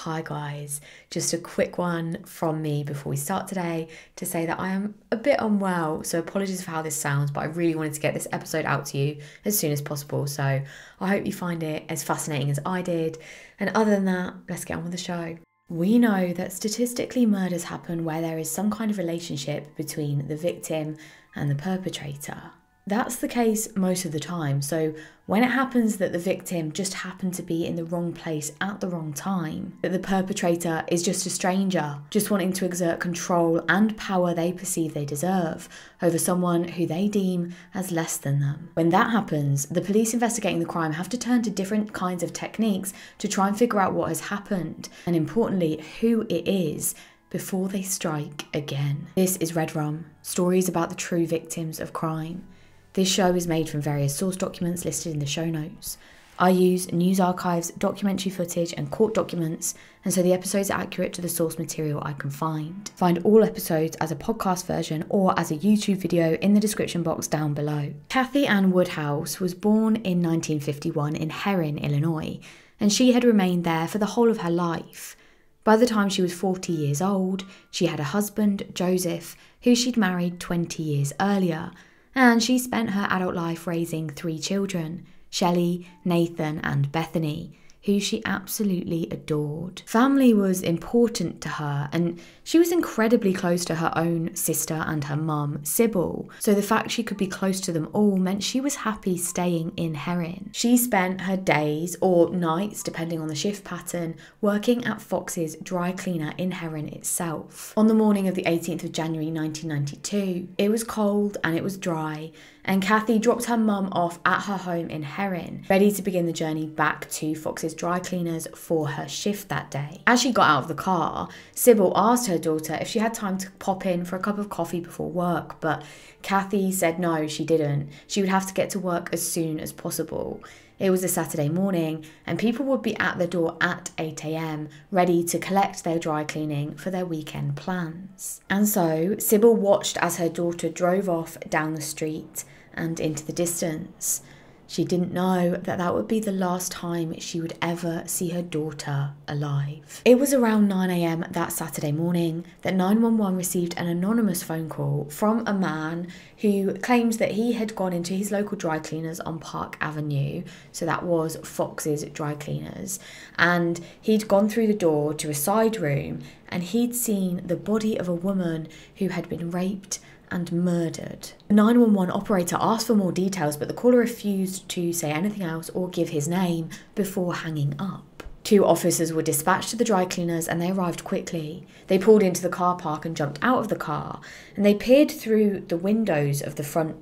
Hi guys, just a quick one from me before we start today to say that I am a bit unwell, so apologies for how this sounds, but I really wanted to get this episode out to you as soon as possible, so I hope you find it as fascinating as I did, and other than that, let's get on with the show. We know that statistically murders happen where there is some kind of relationship between the victim and the perpetrator. That's the case most of the time, so when it happens that the victim just happened to be in the wrong place at the wrong time, that the perpetrator is just a stranger, just wanting to exert control and power they perceive they deserve over someone who they deem as less than them. When that happens, the police investigating the crime have to turn to different kinds of techniques to try and figure out what has happened, and importantly, who it is, before they strike again. This is Red Rum, stories about the true victims of crime. This show is made from various source documents listed in the show notes. I use news archives, documentary footage and court documents, and so the episodes are accurate to the source material I can find. Find all episodes as a podcast version or as a YouTube video in the description box down below. Kathy Ann Woodhouse was born in 1951 in Herrin, Illinois, and she had remained there for the whole of her life. By the time she was 40 years old, she had a husband, Joseph, who she'd married 20 years earlier, and she spent her adult life raising 3 children, Shelley, Nathan and Bethany, who she absolutely adored. Family was important to her, and she was incredibly close to her own sister and her mum, Sybil, so the fact she could be close to them all meant she was happy staying in Herrin. She spent her days, or nights depending on the shift pattern, working at Fox's dry cleaner in Herrin itself. On the morning of the 18th of January 1992, it was cold and it was dry, and Kathy dropped her mum off at her home in Herrin, ready to begin the journey back to Fox's dry cleaners for her shift that day. As she got out of the car, Sybil asked her daughter if she had time to pop in for a cup of coffee before work, but Kathy said no, she didn't. She would have to get to work as soon as possible. It was a Saturday morning, and people would be at the door at 8 AM, ready to collect their dry cleaning for their weekend plans. And so, Sybil watched as her daughter drove off down the street and into the distance. She didn't know that that would be the last time she would ever see her daughter alive. It was around 9 AM that Saturday morning that 911 received an anonymous phone call from a man who claimed that he had gone into his local dry cleaners on Park Avenue, so that was Fox's dry cleaners, and he'd gone through the door to a side room and he'd seen the body of a woman who had been raped and murdered. The 911 operator asked for more details, but the caller refused to say anything else or give his name before hanging up. 2 officers were dispatched to the dry cleaners and they arrived quickly. They pulled into the car park and jumped out of the car, and they peered through the windows of the front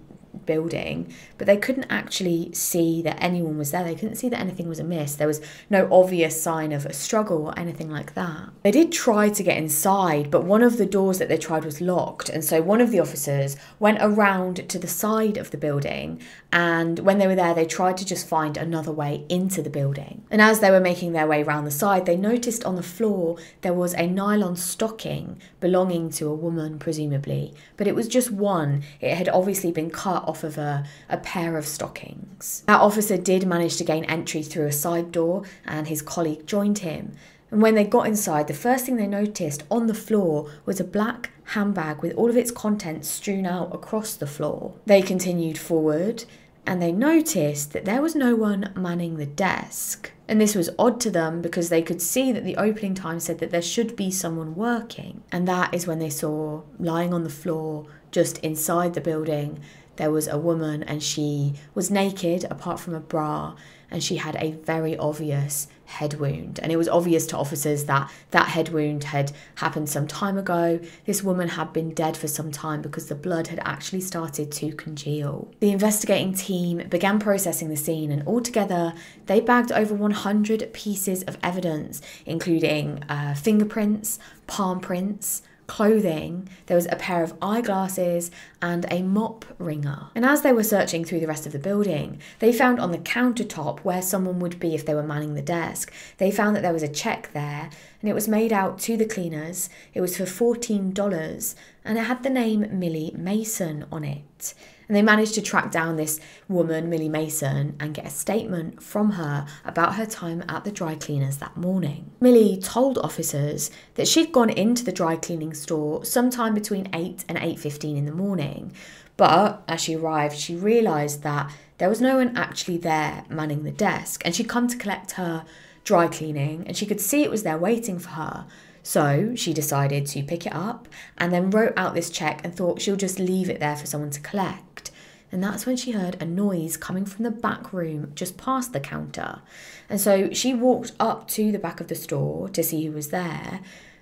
building, but they couldn't actually see that anyone was there. They couldn't see that anything was amiss. There was no obvious sign of a struggle or anything like that. They did try to get inside, but one of the doors that they tried was locked, and so one of the officers went around to the side of the building, and when they were there they tried to just find another way into the building. And as they were making their way around the side, they noticed on the floor there was a nylon stocking belonging to a woman, presumably, but it was just one. It had obviously been cut off of a pair of stockings. That officer did manage to gain entry through a side door, and his colleague joined him. And when they got inside, the first thing they noticed on the floor was a black handbag with all of its contents strewn out across the floor. They continued forward and they noticed that there was no one manning the desk. And this was odd to them because they could see that the opening time said that there should be someone working. And that is when they saw, lying on the floor just inside the building, there was a woman, and she was naked apart from a bra, and she had a very obvious head wound. And it was obvious to officers that that head wound had happened some time ago. This woman had been dead for some time because the blood had actually started to congeal. The investigating team began processing the scene, and altogether they bagged over 100 pieces of evidence, including fingerprints, palm prints, clothing. There was a pair of eyeglasses and a mop wringer. And as they were searching through the rest of the building, they found on the countertop where someone would be if they were manning the desk, they found that there was a check there, and it was made out to the cleaners. It was for $14, and it had the name Millie Mason on it. And they managed to track down this woman, Millie Mason, and get a statement from her about her time at the dry cleaners that morning. Millie told officers that she'd gone into the dry cleaning store sometime between 8 and 8:15 in the morning. But as she arrived, she realised that there was no one actually there manning the desk, and she'd come to collect her dry cleaning and she could see it was there waiting for her. So she decided to pick it up and then wrote out this check and thought she'll just leave it there for someone to collect. And that's when she heard a noise coming from the back room just past the counter. And so she walked up to the back of the store to see who was there.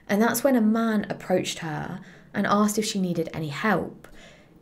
And that's when a man approached her and asked if she needed any help.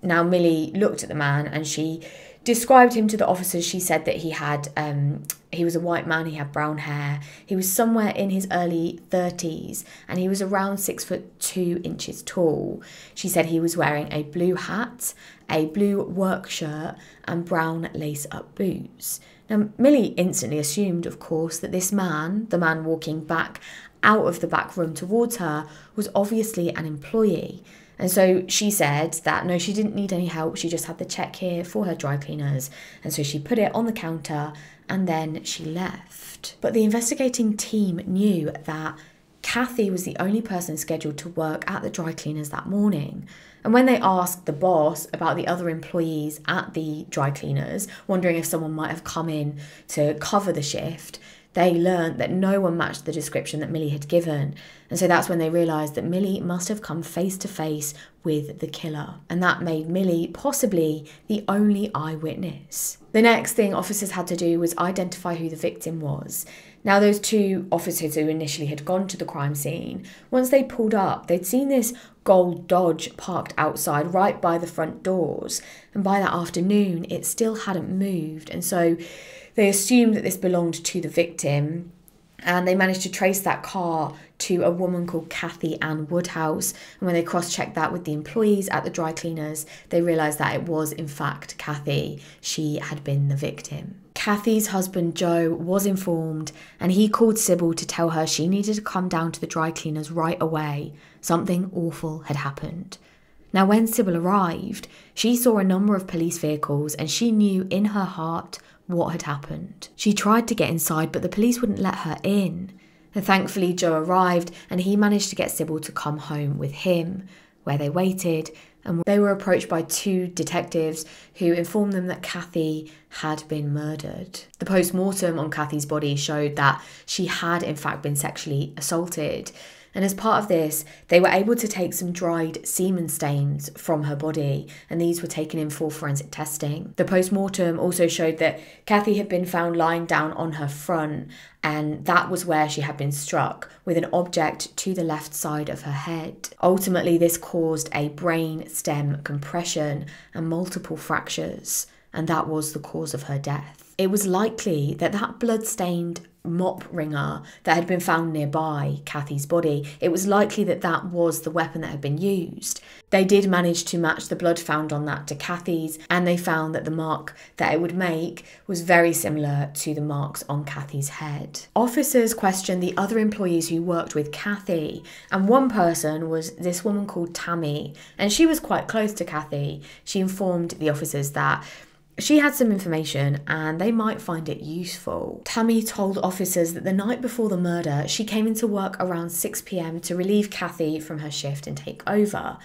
Now, Millie looked at the man and she described him to the officers. She said that he was a white man, he had brown hair, he was somewhere in his early 30s, and he was around 6'2" tall. She said he was wearing a blue hat, a blue work shirt, and brown lace-up boots. Now, Millie instantly assumed, of course, that this man, the man walking back out of the back room towards her, was obviously an employee. And so she said that no, she didn't need any help. She just had the check here for her dry cleaners. And so she put it on the counter and then she left. But the investigating team knew that Kathy was the only person scheduled to work at the dry cleaners that morning. And when they asked the boss about the other employees at the dry cleaners, wondering if someone might have come in to cover the shift, they learned that no one matched the description that Millie had given. And so that's when they realised that Millie must have come face to face with the killer. And that made Millie possibly the only eyewitness. The next thing officers had to do was identify who the victim was. Now, those two officers who initially had gone to the crime scene, once they pulled up, they'd seen this gold Dodge parked outside right by the front doors. And by that afternoon, it still hadn't moved. And so they assumed that this belonged to the victim, and they managed to trace that car to a woman called Kathy Ann Woodhouse. And when they cross-checked that with the employees at the dry cleaners, they realised that it was, in fact, Kathy. She had been the victim. Kathy's husband, Joe, was informed, and he called Sybil to tell her she needed to come down to the dry cleaners right away. Something awful had happened. Now, when Sybil arrived, she saw a number of police vehicles, and she knew in her heart what had happened. She tried to get inside, but the police wouldn't let her in. And thankfully, Joe arrived and he managed to get Sybil to come home with him, where they waited, and they were approached by two detectives who informed them that Kathy had been murdered. The post-mortem on Kathy's body showed that she had in fact been sexually assaulted. And as part of this, they were able to take some dried semen stains from her body, and these were taken in for forensic testing. The post-mortem also showed that Kathy had been found lying down on her front, and that was where she had been struck, with an object to the left side of her head. Ultimately, this caused a brain stem compression and multiple fractures, and that was the cause of her death. It was likely that that blood-stained mop wringer that had been found nearby Kathy's body, it was likely that that was the weapon that had been used. They did manage to match the blood found on that to Kathy's, and they found that the mark that it would make was very similar to the marks on Kathy's head. Officers questioned the other employees who worked with Kathy, and one person was this woman called Tammy, and she was quite close to Kathy. She informed the officers that she had some information and they might find it useful. Tammy told officers that the night before the murder, she came into work around 6 p.m. to relieve Kathy from her shift and take over.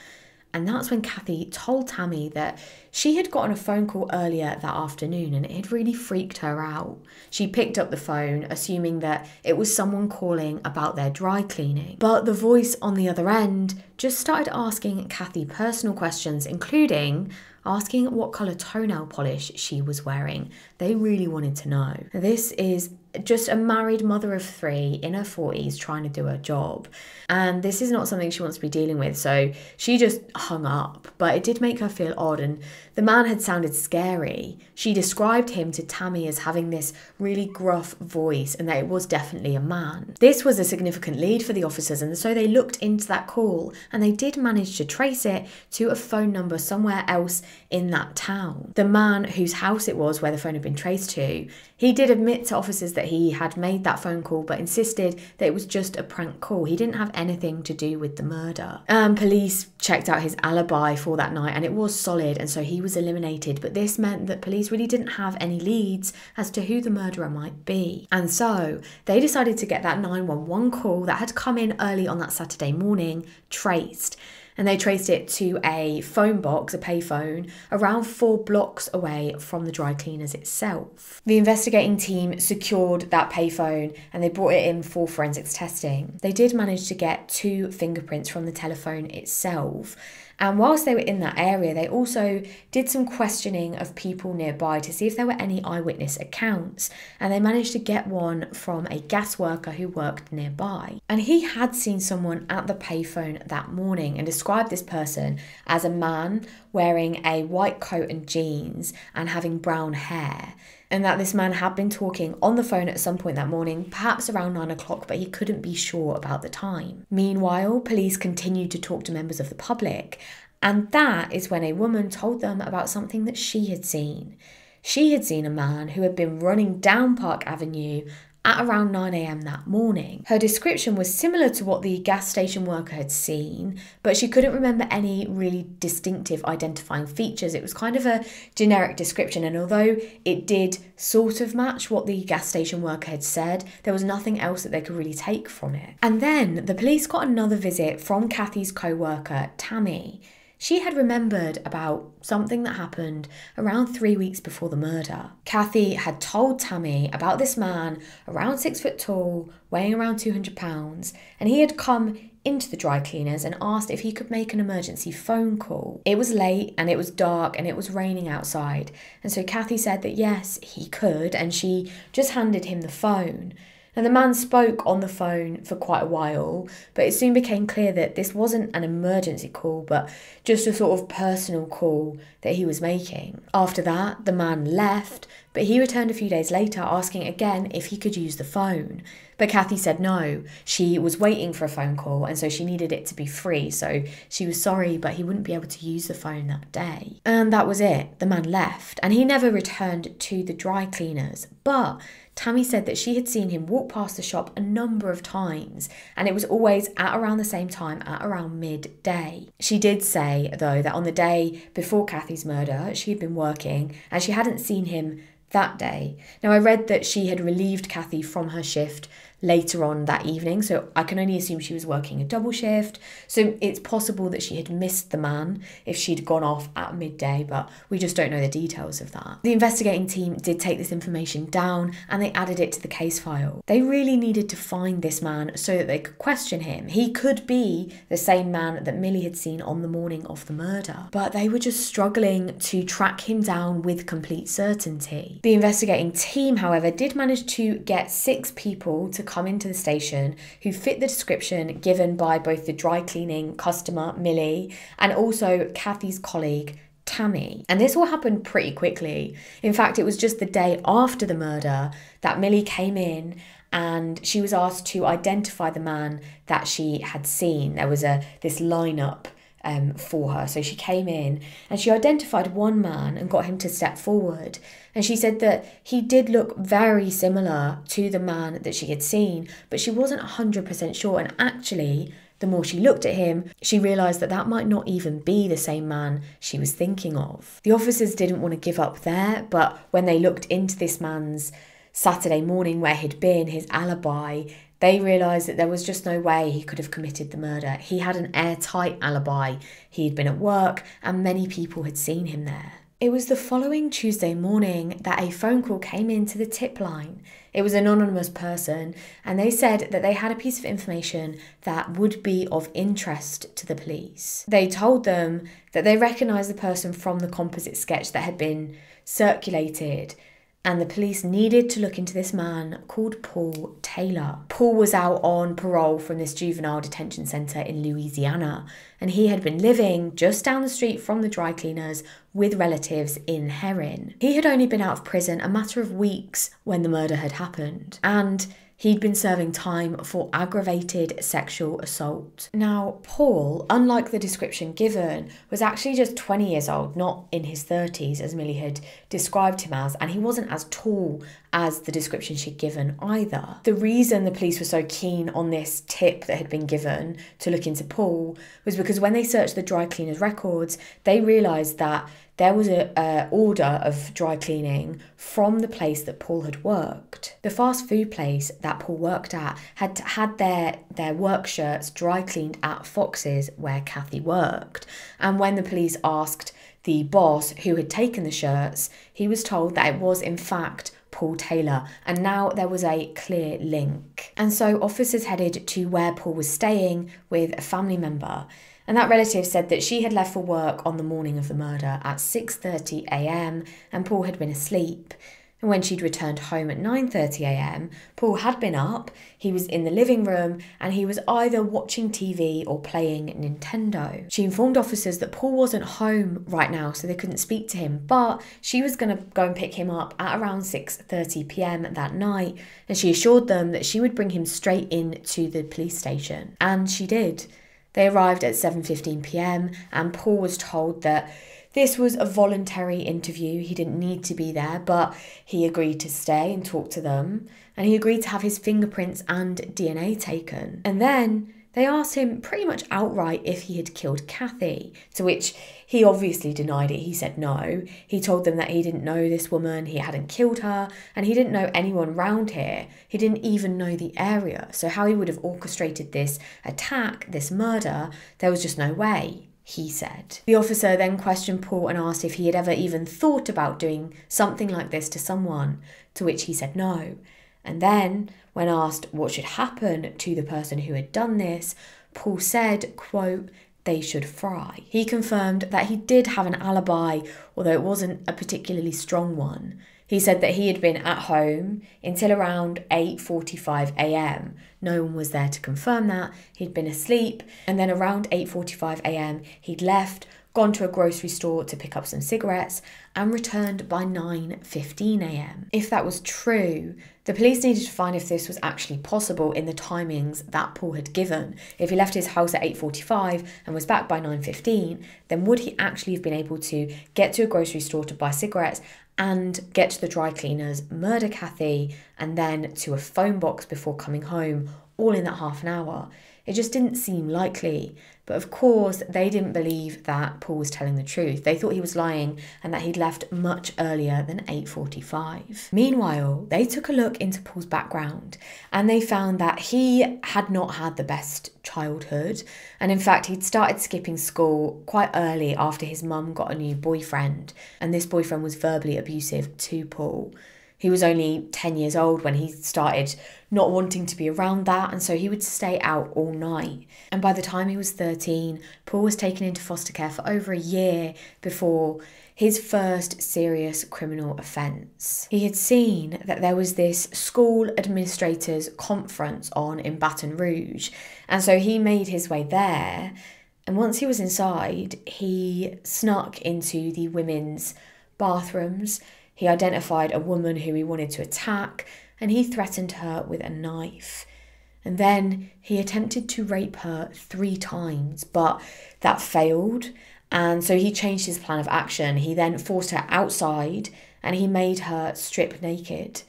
And that's when Kathy told Tammy that she had gotten a phone call earlier that afternoon and it had really freaked her out. She picked up the phone, assuming that it was someone calling about their dry cleaning. But the voice on the other end just started asking Kathy personal questions, including asking what colour toenail polish she was wearing. They really wanted to know. This is just a married mother of 3 in her 40s trying to do her job. And this is not something she wants to be dealing with, so she just hung up. But it did make her feel odd, and the man had sounded scary. She described him to Tammy as having this really gruff voice and that it was definitely a man. This was a significant lead for the officers, and so they looked into that call and they did manage to trace it to a phone number somewhere else in that town. The man whose house it was where the phone had been traced to, he did admit to officers that he had made that phone call, but insisted that it was just a prank call. He didn't have anything to do with the murder. Police checked out his alibi for that night and it was solid, and so he was eliminated, but this meant that police really didn't have any leads as to who the murderer might be. And so they decided to get that 911 call that had come in early on that Saturday morning traced. And they traced it to a phone box, a payphone, around 4 blocks away from the dry cleaners itself. The investigating team secured that payphone and they brought it in for forensics testing. They did manage to get 2 fingerprints from the telephone itself. And whilst they were in that area, they also did some questioning of people nearby to see if there were any eyewitness accounts. And they managed to get one from a gas worker who worked nearby. And he had seen someone at the payphone that morning and described this person as a man wearing a white coat and jeans and having brown hair. And that this man had been talking on the phone at some point that morning, perhaps around 9 o'clock, but he couldn't be sure about the time. Meanwhile, police continued to talk to members of the public, and that is when a woman told them about something that she had seen. She had seen a man who had been running down Park Avenue at around 9 a.m. that morning. Her description was similar to what the gas station worker had seen, but she couldn't remember any really distinctive identifying features. It was kind of a generic description, and although it did sort of match what the gas station worker had said, there was nothing else that they could really take from it. And then the police got another visit from Kathy's co-worker, Tammy. She had remembered about something that happened around 3 weeks before the murder. Kathy had told Tammy about this man around 6 foot tall, weighing around 200 pounds, and he had come into the dry cleaners and asked if he could make an emergency phone call. It was late and it was dark and it was raining outside, and so Kathy said that yes, he could, and she just handed him the phone. And the man spoke on the phone for quite a while, but it soon became clear that this wasn't an emergency call, but just a sort of personal call that he was making. After that, the man left, but he returned a few days later asking again if he could use the phone. But Kathy said no, she was waiting for a phone call and so she needed it to be free, so she was sorry but he wouldn't be able to use the phone that day. And that was it, the man left and he never returned to the dry cleaners, but Tammy said that she had seen him walk past the shop a number of times and it was always at around the same time, at around midday. She did say though that on the day before Kathy's murder she had been working and she hadn't seen him that day. Now I read that she had relieved Kathy from her shift later on that evening, so I can only assume she was working a double shift, so it's possible that she had missed the man if she'd gone off at midday, but we just don't know the details of that. The investigating team did take this information down and they added it to the case file. They really needed to find this man so that they could question him. He could be the same man that Millie had seen on the morning of the murder, but they were just struggling to track him down with complete certainty. The investigating team, however, did manage to get 6 people to come into the station who fit the description given by both the dry cleaning customer, Millie, and also Kathy's colleague, Tammy. And this all happened pretty quickly. In fact, it was just the day after the murder that Millie came in and she was asked to identify the man that she had seen. There was this lineup for her. So she came in and she identified one man and got him to step forward. And she said that he did look very similar to the man that she had seen, but she wasn't 100% sure. And actually, the more she looked at him, she realised that that might not even be the same man she was thinking of. The officers didn't want to give up there, but when they looked into this man's Saturday morning where he'd been, his alibi, they realised that there was just no way he could have committed the murder. He had an airtight alibi. He'd been at work and many people had seen him there. It was the following Tuesday morning that a phone call came into the tip line. It was an anonymous person and they said that they had a piece of information that would be of interest to the police. They told them that they recognised the person from the composite sketch that had been circulated, and the police needed to look into this man called Paul Taylor. Paul was out on parole from this juvenile detention centre in Louisiana, and he had been living just down the street from the dry cleaners with relatives in Herrin. He had only been out of prison a matter of weeks when the murder had happened, and he'd been serving time for aggravated sexual assault. Now, Paul, unlike the description given, was actually just 20 years old, not in his 30s as Millie had described him as, and he wasn't as tall as the description she'd given either. The reason the police were so keen on this tip that had been given to look into Paul was because when they searched the dry cleaner's records, they realised that there was an order of dry cleaning from the place that Paul had worked. The fast food place that Paul worked at had their work shirts dry cleaned at Fox's where Kathy worked. And when the police asked the boss who had taken the shirts, he was told that it was in fact Paul Taylor, and now there was a clear link. And so officers headed to where Paul was staying with a family member. And that relative said that she had left for work on the morning of the murder at 6:30 a.m. and Paul had been asleep. And when she'd returned home at 9:30 a.m, Paul had been up, he was in the living room, and he was either watching TV or playing Nintendo. She informed officers that Paul wasn't home right now, so they couldn't speak to him, but she was going to go and pick him up at around 6:30 p.m. that night, and she assured them that she would bring him straight in to the police station. And she did. They arrived at 7:15 p.m, and Paul was told that this was a voluntary interview. He didn't need to be there, but he agreed to stay and talk to them. And he agreed to have his fingerprints and DNA taken. And then they asked him pretty much outright if he had killed Kathy, to which he obviously denied it. He said no. He told them that he didn't know this woman, he hadn't killed her, and he didn't know anyone round here. He didn't even know the area. So how he would have orchestrated this attack, this murder, there was just no way, he said. The officer then questioned Paul and asked if he had ever even thought about doing something like this to someone, to which he said no. And then, when asked what should happen to the person who had done this, Paul said, quote, "They should fry." He confirmed that he did have an alibi, although it wasn't a particularly strong one. He said that he had been at home until around 8:45 a.m. No one was there to confirm that. He'd been asleep, and then around 8:45 a.m. he'd left, gone to a grocery store to pick up some cigarettes, and returned by 9:15 a.m. If that was true, the police needed to find if this was actually possible in the timings that Paul had given. If he left his house at 8:45 and was back by 9:15, then would he actually have been able to get to a grocery store to buy cigarettes and get to the dry cleaners, murder Kathy, and then to a phone box before coming home, all in that half an hour? It just didn't seem likely. But of course, they didn't believe that Paul was telling the truth. They thought he was lying and that he'd left much earlier than 8:45. Meanwhile, they took a look into Paul's background and they found that he had not had the best childhood. And in fact, he'd started skipping school quite early after his mum got a new boyfriend. And this boyfriend was verbally abusive to Paul. He was only 10 years old when he started not wanting to be around that, and so he would stay out all night. And by the time he was 13, Paul was taken into foster care for over a year before his first serious criminal offence. He had seen that there was this school administrators conference on in Baton Rouge, and so he made his way there. And once he was inside, he snuck into the women's bathrooms. He identified a woman who he wanted to attack, and he threatened her with a knife. And then he attempted to rape her 3 times, but that failed. And so he changed his plan of action. He then forced her outside and he made her strip naked.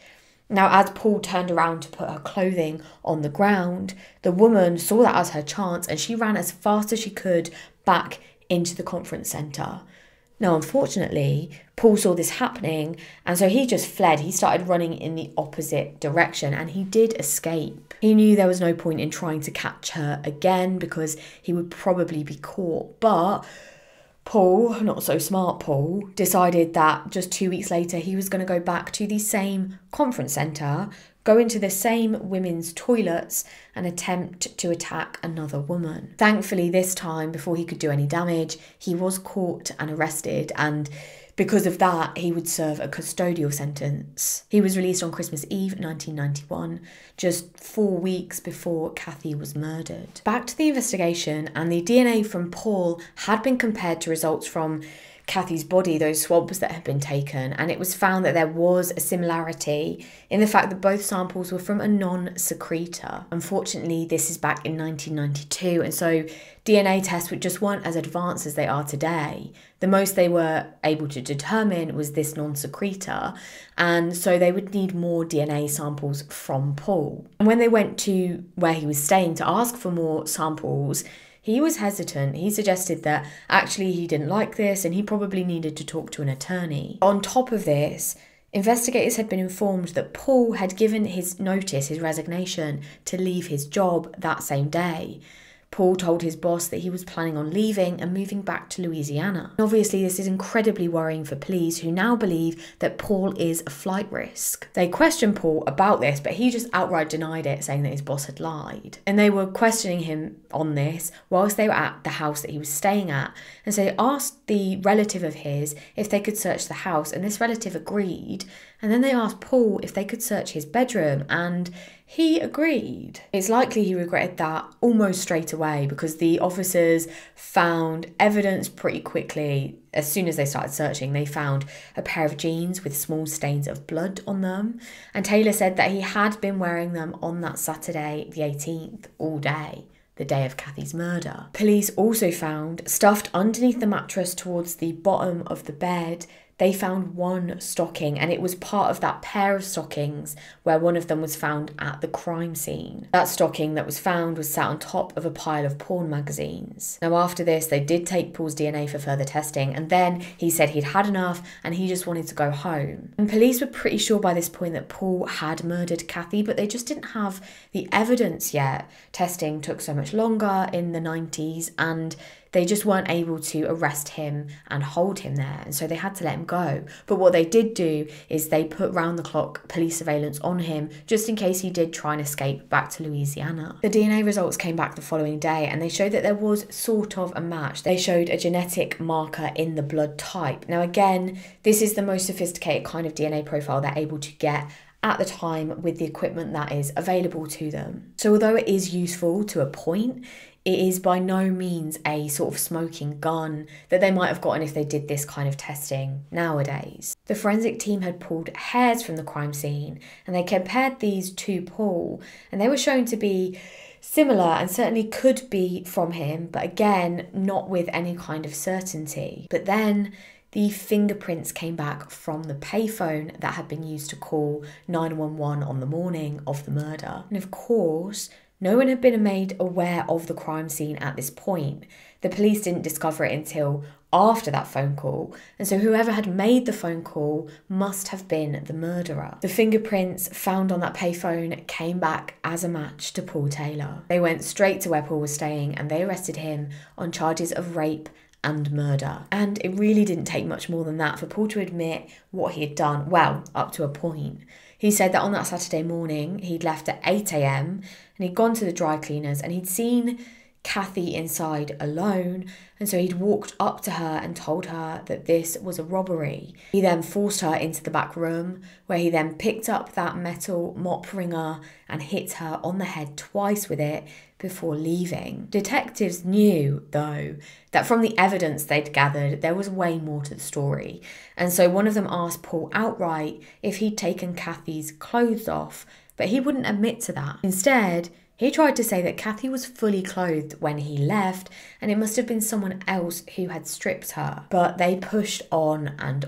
Now, as Paul turned around to put her clothing on the ground, the woman saw that as her chance and she ran as fast as she could back into the conference centre. Now, unfortunately, Paul saw this happening, and so he just fled. He started running in the opposite direction, and he did escape. He knew there was no point in trying to catch her again because he would probably be caught. But Paul, not so smart Paul, decided that just 2 weeks later he was going to go back to the same conference centre, go into the same women's toilets and attempt to attack another woman. Thankfully, this time, before he could do any damage, he was caught and arrested, and because of that, he would serve a custodial sentence. He was released on Christmas Eve 1991, just 4 weeks before Kathy was murdered. Back to the investigation, and the DNA from Paul had been compared to results from Kathy's body those swabs that had been taken, and it was found that there was a similarity in the fact that both samples were from a non-secretor. Unfortunately, this is back in 1992, and so DNA tests just weren't as advanced as they are today. The most they were able to determine was this non-secretor, and so they would need more DNA samples from Paul. And when they went to where he was staying to ask for more samples, he was hesitant. He suggested that actually he didn't like this and he probably needed to talk to an attorney. On top of this, investigators had been informed that Paul had given his notice, his resignation, to leave his job that same day. Paul told his boss that he was planning on leaving and moving back to Louisiana. Obviously, this is incredibly worrying for police, who now believe that Paul is a flight risk. They questioned Paul about this, but he just outright denied it, saying that his boss had lied. And they were questioning him on this whilst they were at the house that he was staying at. And so they asked the relative of his if they could search the house, and this relative agreed. And then they asked Paul if they could search his bedroom, and he agreed. It's likely he regretted that almost straight away, because the officers found evidence pretty quickly. As soon as they started searching, they found a pair of jeans with small stains of blood on them. And Taylor said that he had been wearing them on that Saturday, the 18th, all day, the day of Kathy's murder. Police also found, stuffed underneath the mattress towards the bottom of the bed, they found one stocking, and it was part of that pair of stockings where one of them was found at the crime scene. That stocking that was found was sat on top of a pile of porn magazines. Now, after this, they did take Paul's DNA for further testing, and then he said he'd had enough and he just wanted to go home. And police were pretty sure by this point that Paul had murdered Kathy, but they just didn't have the evidence yet. Testing took so much longer in the 90s, and they just weren't able to arrest him and hold him there, and so they had to let him go. But what they did do is they put round-the-clock police surveillance on him just in case he did try and escape back to Louisiana. The DNA results came back the following day, and they showed that there was sort of a match. They showed a genetic marker in the blood type. Now again, this is the most sophisticated kind of DNA profile they're able to get at the time with the equipment that is available to them. So although it is useful to a point, it is by no means a sort of smoking gun that they might have gotten if they did this kind of testing nowadays. The forensic team had pulled hairs from the crime scene, and they compared these to Paul, and they were shown to be similar and certainly could be from him, but again, not with any kind of certainty. But then the fingerprints came back from the payphone that had been used to call 911 on the morning of the murder. And of course, no one had been made aware of the crime scene at this point. The police didn't discover it until after that phone call, and so whoever had made the phone call must have been the murderer. The fingerprints found on that payphone came back as a match to Paul Taylor. They went straight to where Paul was staying, and they arrested him on charges of rape and murder. And it really didn't take much more than that for Paul to admit what he had done, well, up to a point. He said that on that Saturday morning, he'd left at 8 a.m. and he'd gone to the dry cleaners and he'd seen Kathy inside alone, and so he'd walked up to her and told her that this was a robbery. He then forced her into the back room, where he then picked up that metal mop wringer and hit her on the head twice with it before leaving. Detectives knew, though, that from the evidence they'd gathered, there was way more to the story, and so one of them asked Paul outright if he'd taken Kathy's clothes off, but he wouldn't admit to that. Instead, he tried to say that Kathy was fully clothed when he left, and it must have been someone else who had stripped her. But they pushed on, and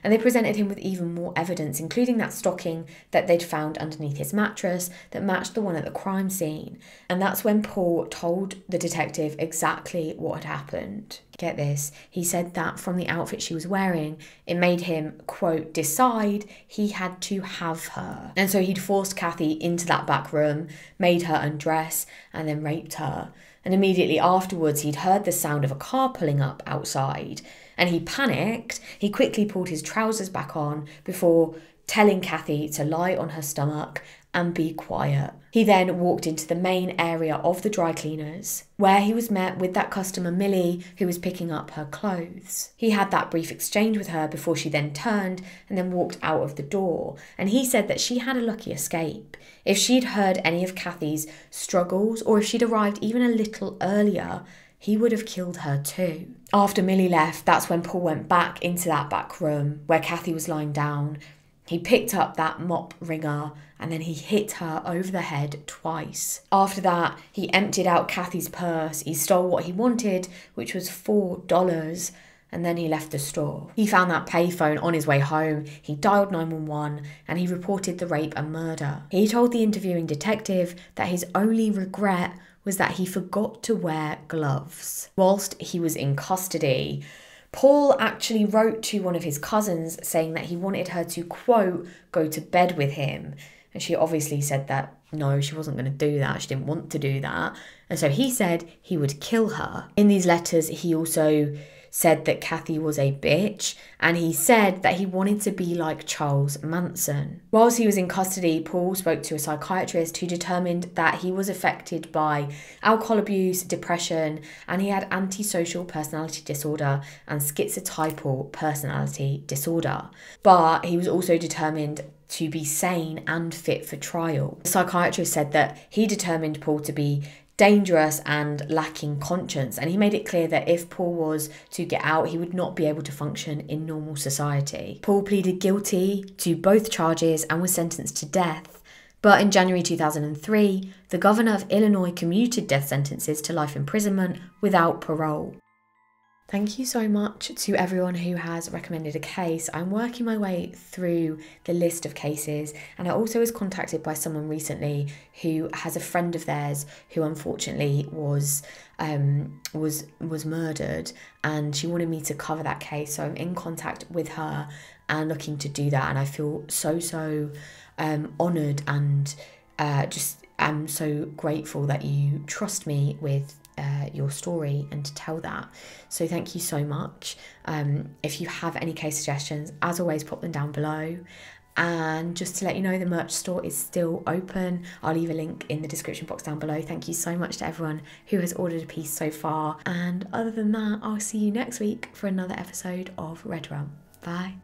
they presented him with even more evidence, including that stocking that they'd found underneath his mattress that matched the one at the crime scene. And that's when Paul told the detective exactly what had happened. Get this, he said that from the outfit she was wearing, it made him, quote, decide he had to have her. And so he'd forced Kathy into that back room, made her undress, and then raped her. And immediately afterwards, he'd heard the sound of a car pulling up outside, and he panicked. He quickly pulled his trousers back on before telling Kathy to lie on her stomach and be quiet. He then walked into the main area of the dry cleaners, where he was met with that customer Millie, who was picking up her clothes. He had that brief exchange with her before she then turned and then walked out of the door, and he said that she had a lucky escape. If she'd heard any of Kathy's struggles, or if she'd arrived even a little earlier, he would have killed her too. After Millie left, that's when Paul went back into that back room where Kathy was lying down. He picked up that mop wringer and then he hit her over the head twice. After that, he emptied out Kathy's purse. He stole what he wanted, which was $4, and then he left the store. He found that payphone on his way home. He dialed 911 and he reported the rape and murder. He told the interviewing detective that his only regret was that he forgot to wear gloves. Whilst he was in custody, Paul actually wrote to one of his cousins saying that he wanted her to, quote, go to bed with him. And she obviously said that no, she wasn't going to do that. She didn't want to do that. And so he said he would kill her. In these letters, he also said that Kathy was a bitch, and he said that he wanted to be like Charles Manson. Whilst he was in custody, Paul spoke to a psychiatrist who determined that he was affected by alcohol abuse, depression, and he had antisocial personality disorder and schizotypal personality disorder. But he was also determined to be sane and fit for trial. The psychiatrist said that he determined Paul to be dangerous and lacking conscience, and he made it clear that if Paul was to get out, he would not be able to function in normal society. Paul pleaded guilty to both charges and was sentenced to death. But in January 2003, the governor of Illinois commuted death sentences to life imprisonment without parole. Thank you so much to everyone who has recommended a case. I'm working my way through the list of cases, and I also was contacted by someone recently who has a friend of theirs who unfortunately was murdered, and she wanted me to cover that case. So I'm in contact with her and looking to do that, and I feel so honoured and I'm so grateful that you trust me with your story and to tell that. So thank you so much. If you have any case suggestions, as always, pop them down below. And just to let you know, the merch store is still open. I'll leave a link in the description box down below. Thank you so much to everyone who has ordered a piece so far. And other than that, I'll see you next week for another episode of Red Rum. Bye.